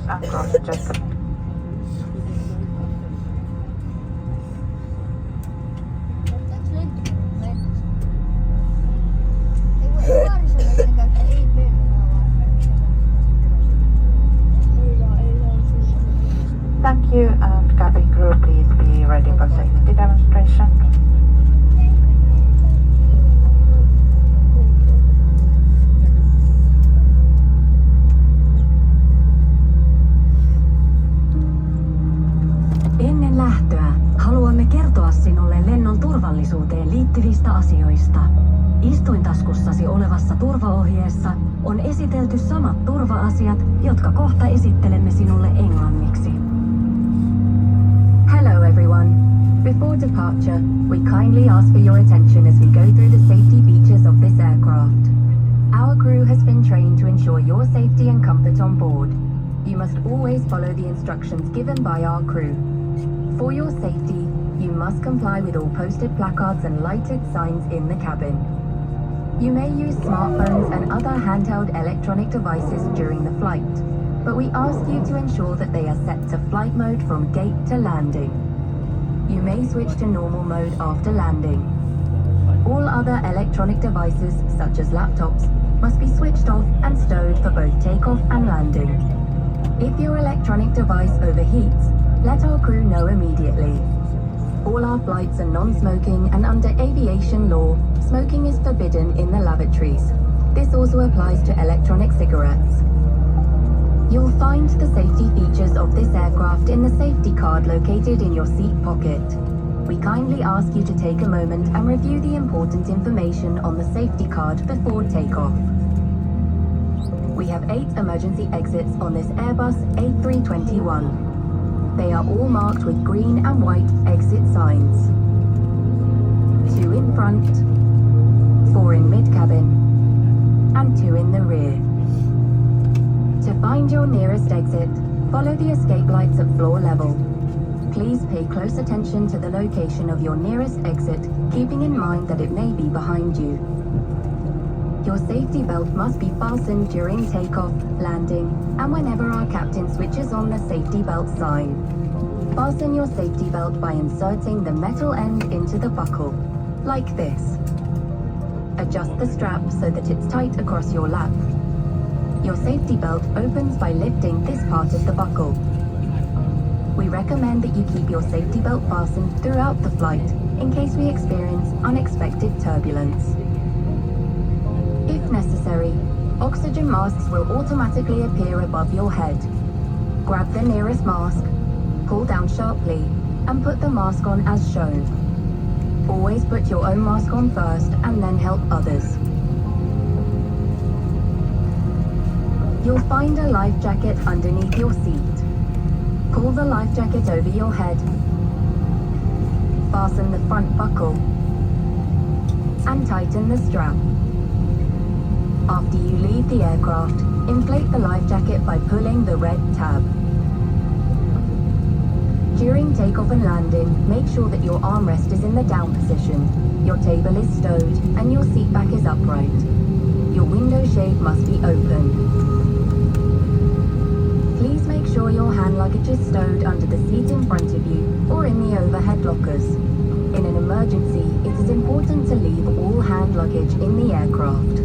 and cross check. Thank you, and cabin crew, please be ready for safety demonstration. Ennen lähtöä haluamme kertoa sinulle lennon turvallisuuteen liittyvistä asioista. Istuintaskussasi olevassa turvaohjeessa on esitelty samat turva-asiat, jotka kohta esittelemme sinulle englanniksi. Hello everyone. Before departure, we kindly ask for your attention as we go through the safety features of this aircraft. Our crew has been trained to ensure your safety and comfort on board. You must always follow the instructions given by our crew. For your safety, you must comply with all posted placards and lighted signs in the cabin. You may use smartphones and other handheld electronic devices during the flight, but we ask you to ensure that they are set to flight mode from gate to landing. You may switch to normal mode after landing. All other electronic devices, such as laptops, must be switched off and stowed for both takeoff and landing. If your electronic device overheats, let our crew know immediately. All our flights are non-smoking, and under aviation law, smoking is forbidden in the lavatories. This also applies to electronic cigarettes. You'll find the safety features of this aircraft in the safety card located in your seat pocket. We kindly ask you to take a moment and review the important information on the safety card before takeoff. We have 8 emergency exits on this Airbus A321. They are all marked with green and white exit signs. 2 in front, 4 in mid-cabin, and 2 in the rear. To find your nearest exit, follow the escape lights at floor level. Please pay close attention to the location of your nearest exit, keeping in mind that it may be behind you. Your safety belt must be fastened during takeoff, landing, and whenever our captain switches on the safety belt sign. Fasten your safety belt by inserting the metal end into the buckle, like this. Adjust the strap so that it's tight across your lap. Your safety belt opens by lifting this part of the buckle. We recommend that you keep your safety belt fastened throughout the flight in case we experience unexpected turbulence. If necessary, oxygen masks will automatically appear above your head. Grab the nearest mask, pull down sharply, and put the mask on as shown. Always put your own mask on first and then help others. You'll find a life jacket underneath your seat. Pull the life jacket over your head. Fasten the front buckle and tighten the strap. After you leave the aircraft, inflate the life jacket by pulling the red tab. During takeoff and landing, make sure that your armrest is in the down position, your table is stowed, and your seat back is upright. Your window shade must be open. Please make sure your hand luggage is stowed under the seat in front of you or in the overhead lockers. In an emergency, it is important to leave all hand luggage in the aircraft.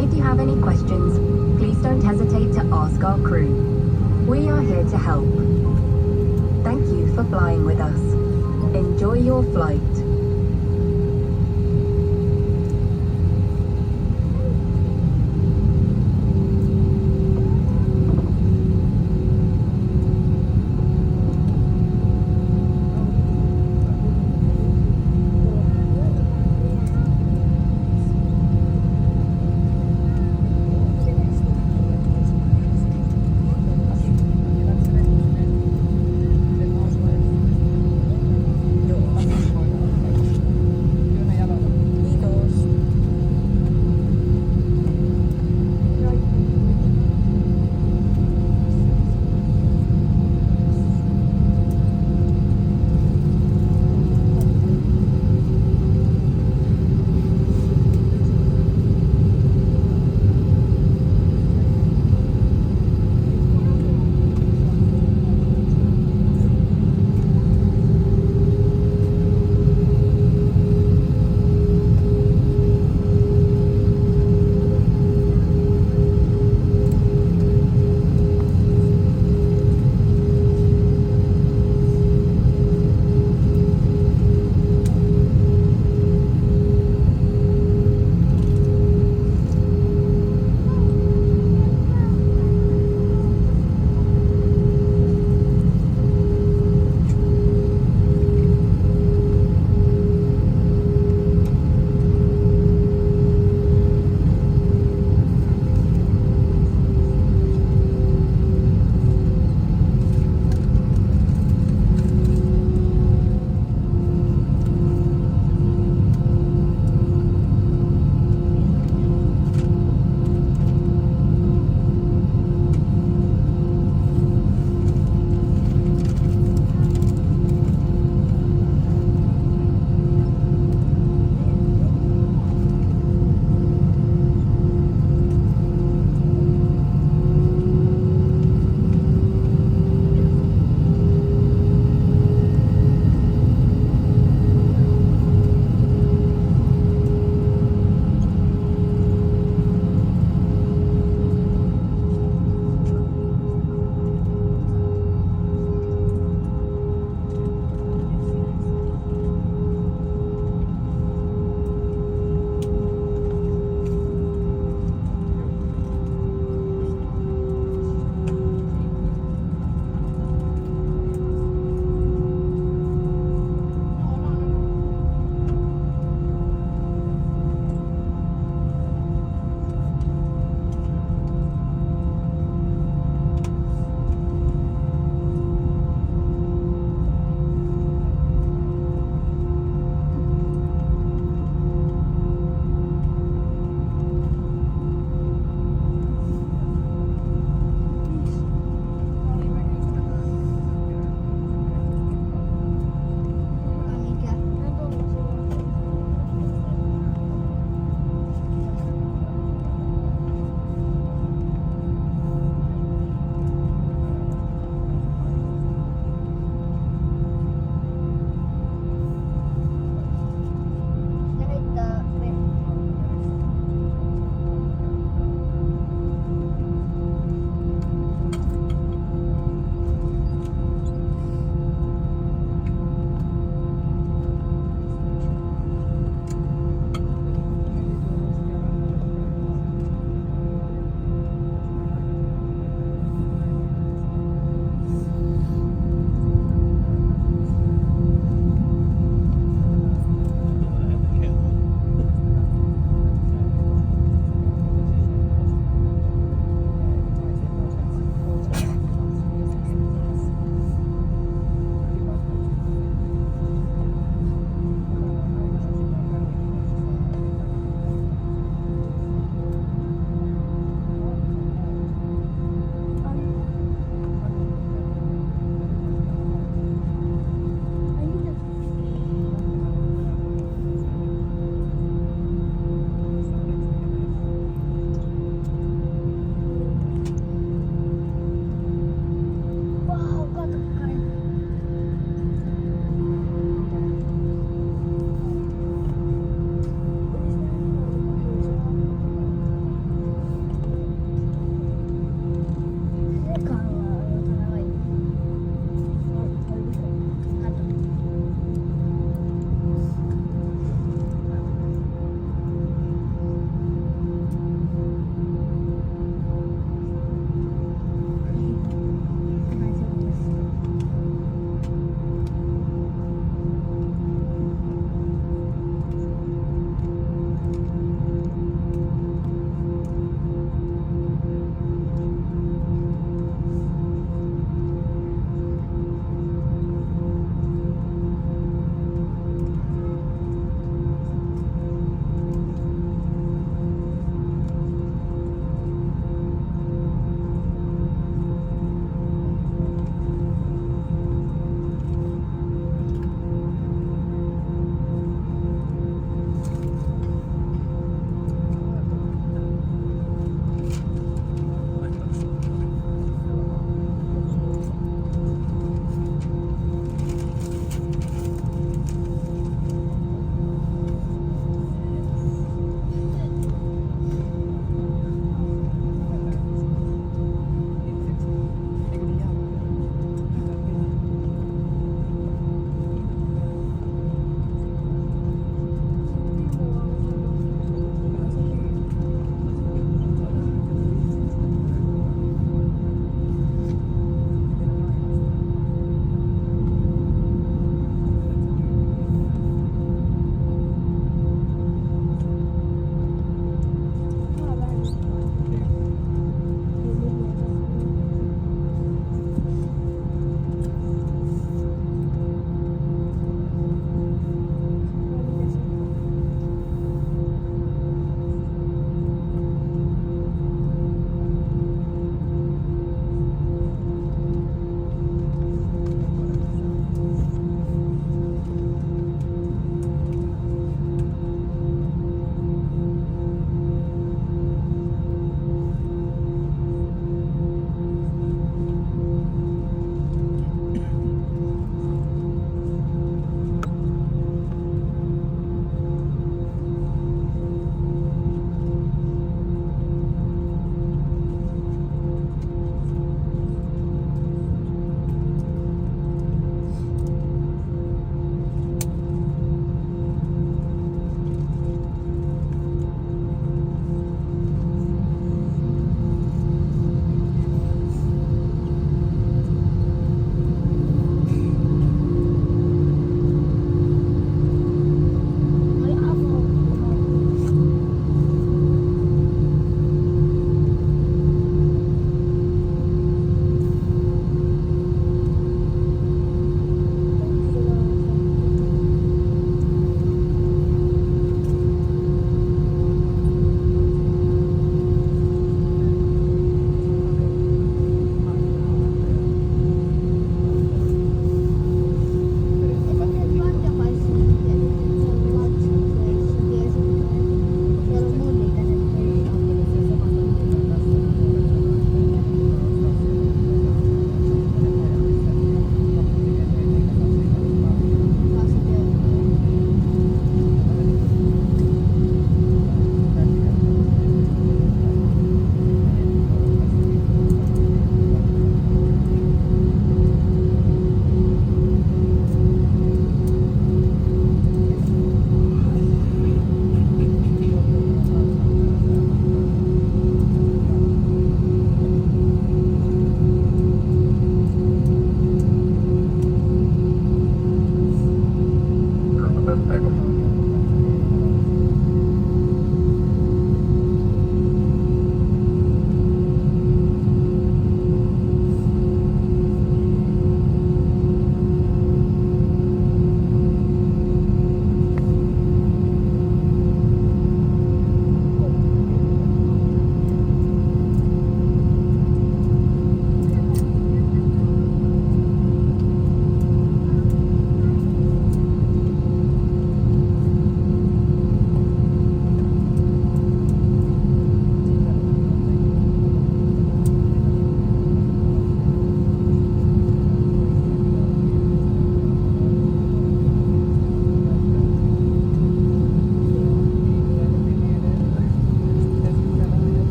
If you have any questions, please don't hesitate to ask our crew. We are here to help. Thank you for flying with us. Enjoy your flight.